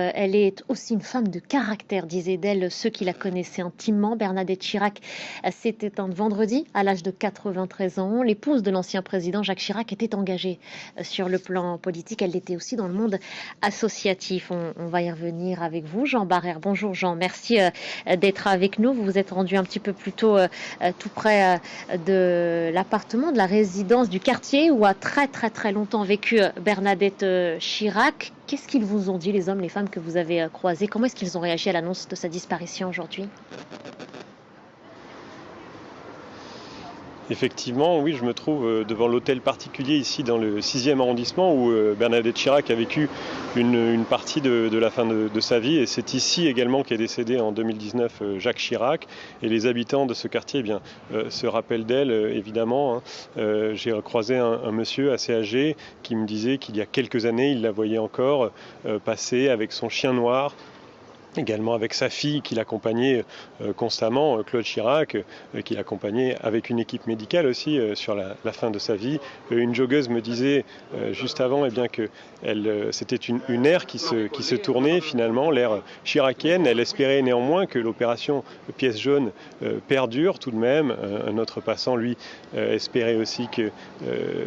Elle est aussi une femme de caractère, disaient d'elle ceux qui la connaissaient intimement. Bernadette Chirac s'est éteinte vendredi à l'âge de 93 ans. L'épouse de l'ancien président Jacques Chirac était engagée sur le plan politique. Elle l'était aussi dans le monde associatif. On va y revenir avec vous, Jean Barrère. Bonjour Jean, merci d'être avec nous. Vous vous êtes rendu un petit peu plus tôt tout près de l'appartement, de la résidence, du quartier où a très longtemps vécu Bernadette Chirac. Qu'est-ce qu'ils vous ont dit, les hommes, les femmes que vous avez croisés? Comment est-ce qu'ils ont réagi à l'annonce de sa disparition aujourd'hui? Effectivement, oui, je me trouve devant l'hôtel particulier ici dans le 6e arrondissement où Bernadette Chirac a vécu une partie de la fin de sa vie. Et c'est ici également qu'est décédé en 2019 Jacques Chirac. Et les habitants de ce quartier se rappellent d'elle, évidemment. J'ai croisé un monsieur assez âgé qui me disait qu'il y a quelques années, il la voyait encore passer avec son chien noir, également avec sa fille qui l'accompagnait constamment, Claude Chirac, qui l'accompagnait avec une équipe médicale aussi sur la fin de sa vie. Une joggeuse me disait juste avant que c'était une ère qui se tournait finalement, l'ère chiracienne. Elle espérait néanmoins que l'opération pièce jaune perdure tout de même. Un autre passant, lui, espérait aussi que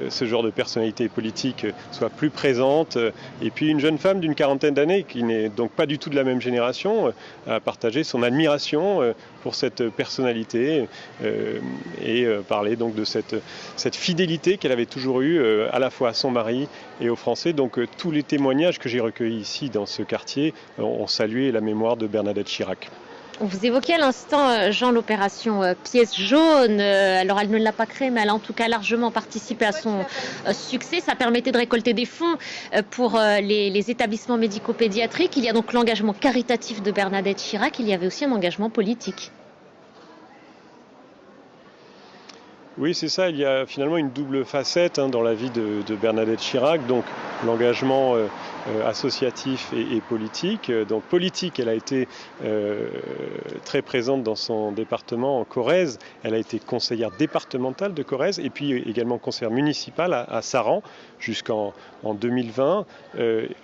ce genre de personnalité politique soit plus présente. Et puis une jeune femme d'une quarantaine d'années, qui n'est donc pas du tout de la même génération, a partagé son admiration pour cette personnalité et parler donc de cette fidélité qu'elle avait toujours eue à la fois à son mari et aux Français. Donc tous les témoignages que j'ai recueillis ici dans ce quartier ont salué la mémoire de Bernadette Chirac. Vous évoquiez à l'instant, Jean, l'opération pièce jaune. Alors, elle ne l'a pas créée, mais elle a en tout cas largement participé à son succès. Ça permettait de récolter des fonds pour les établissements médico-pédiatriques. Il y a donc l'engagement caritatif de Bernadette Chirac. Il y avait aussi un engagement politique. Oui, c'est ça. Il y a finalement une double facette dans la vie de Bernadette Chirac. Donc, l'engagement associatif et politique. Donc politique, elle a été très présente dans son département en Corrèze. Elle a été conseillère départementale de Corrèze et puis également conseillère municipale à Saran jusqu'en 2020.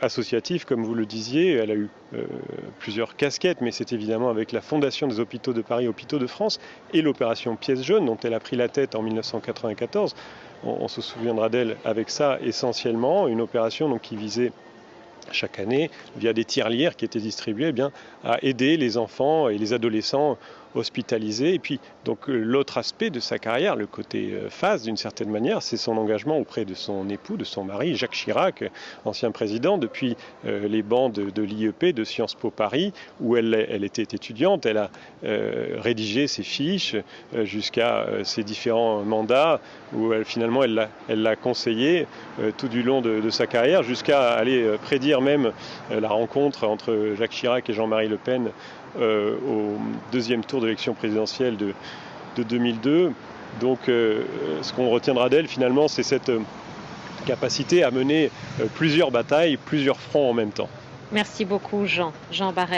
Associatif, comme vous le disiez, elle a eu plusieurs casquettes, mais c'est évidemment avec la Fondation des Hôpitaux de Paris, Hôpitaux de France et l'opération Pièce jaune dont elle a pris la tête en 1994. On se souviendra d'elle avec ça essentiellement, une opération donc, qui visait chaque année, via des tirelires qui étaient distribués, à aider les enfants et les adolescents hospitalisés. Et puis, donc, l'autre aspect de sa carrière, le côté phase d'une certaine manière, c'est son engagement auprès de son époux, de son mari, Jacques Chirac, ancien président, depuis les bancs de l'IEP, de Sciences Po Paris, où elle était étudiante. Elle a rédigé ses fiches jusqu'à ses différents mandats, où finalement elle l'a conseillé tout du long de sa carrière, jusqu'à aller prédire même la rencontre entre Jacques Chirac et Jean-Marie Le Pen au deuxième tour de l'élection présidentielle de 2002. Donc ce qu'on retiendra d'elle finalement, c'est cette capacité à mener plusieurs batailles, plusieurs fronts en même temps. Merci beaucoup Jean Barrère.